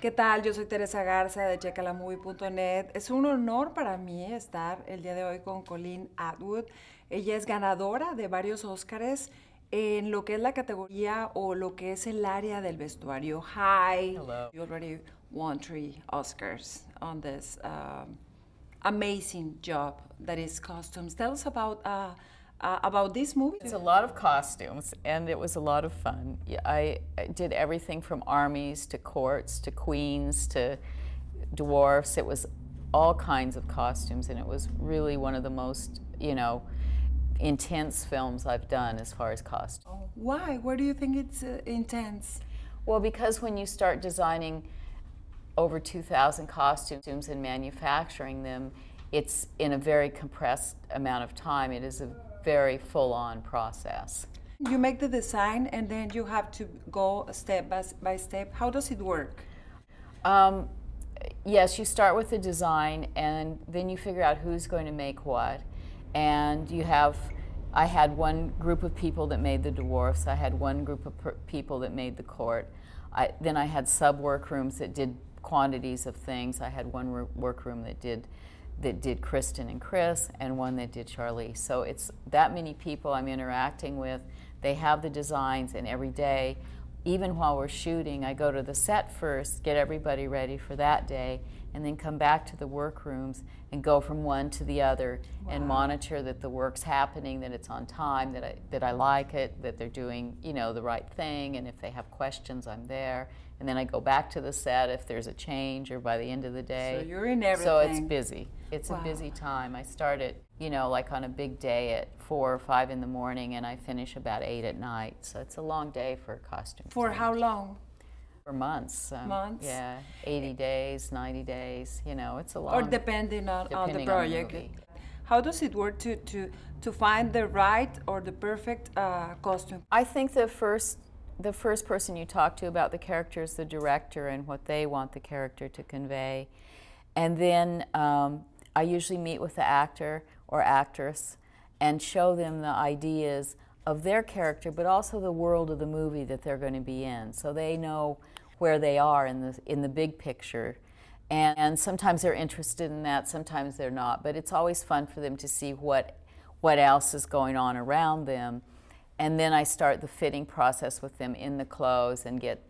¿Qué tal? Yo soy Teresa Garza de checalamovie.net. Es un honor para mí estar el día de hoy con Collen Atwood. Ella es ganadora de varios Óscares en lo que es la categoría o lo que es el área del vestuario. Hi. Hello. You already won 3 Oscars on this amazing job that is costumes. Tell us about this movie. It's a lot of costumes, and it was a lot of fun. I did everything from armies to courts to queens to dwarfs. It was all kinds of costumes, and it was really one of the most, intense films I've done as far as costumes. Oh, why? Why do you think it's intense? Well, because when you start designing over 2,000 costumes and manufacturing them, it's in a very compressed amount of time. It is a very full-on process. You make the design and then you have to go step by step. How does it work? Yes, you start with the design and then you figure out who's going to make what. And I had one group of people that made the dwarfs. I had one group of people that made the court. Then I had sub-workrooms that did quantities of things. I had one workroom that did Kristen and Chris, and one that did Charlize. So it's that many people I'm interacting with. They have the designs, and every day, even while we're shooting, I go to the set first, get everybody ready for that day, and then come back to the workrooms and go from one to the other. Wow. And monitor that the work's happening, that it's on time, that I like it, that they're doing the right thing, and if they have questions, I'm there. And then I go back to the set if there's a change or by the end of the day. So you're in everything. So it's busy. It's wow. a busy time. I start at, like on a big day at 4 or 5 in the morning, and I finish about 8 at night. So it's a long day for a costume. For how long? For months. Months? Yeah, 80 days, 90 days, it's a long. Or depending on the project. On the how does it work to find the right or the perfect costume? I think the first person you talk to about the character is the director and what they want the character to convey. And then I usually meet with the actor or actress and show them the ideas of their character, but also the world of the movie that they're going to be in, so they know where they are in the big picture. And sometimes they're interested in that, sometimes they're not, but it's always fun for them to see what else is going on around them. And then I start the fitting process with them in the clothes and get,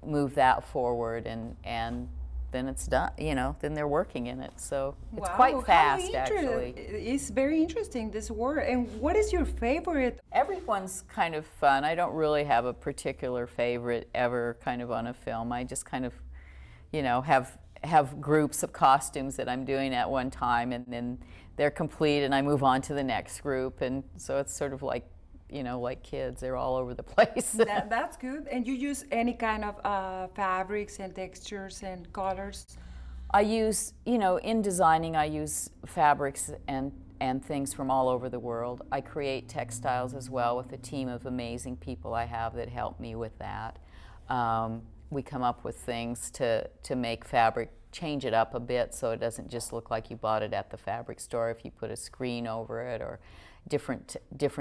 move that forward, and then it's done, then they're working in it. So it's wow, quite fast, actually. It's very interesting, this work. And what is your favorite? Everyone's kind of fun. I don't really have a particular favorite ever kind of on a film. I just kind of, have groups of costumes that I'm doing at one time, and then they're complete and I move on to the next group. And so it's sort of like, like kids, they're all over the place. That's good. And you use any kind of fabrics and textures and colors? I use, in designing, I use fabrics and things from all over the world. I create textiles as well with a team of amazing people I have that help me with that. We come up with things to make fabric, change it up a bit so it doesn't just look like you bought it at the fabric store. If you put a screen over it or different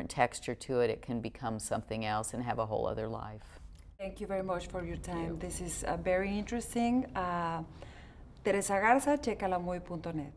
texture to it, it can become something else and have a whole other life. Thank you very much for your time. This is very interesting. Teresa Garza, checalamovie.net.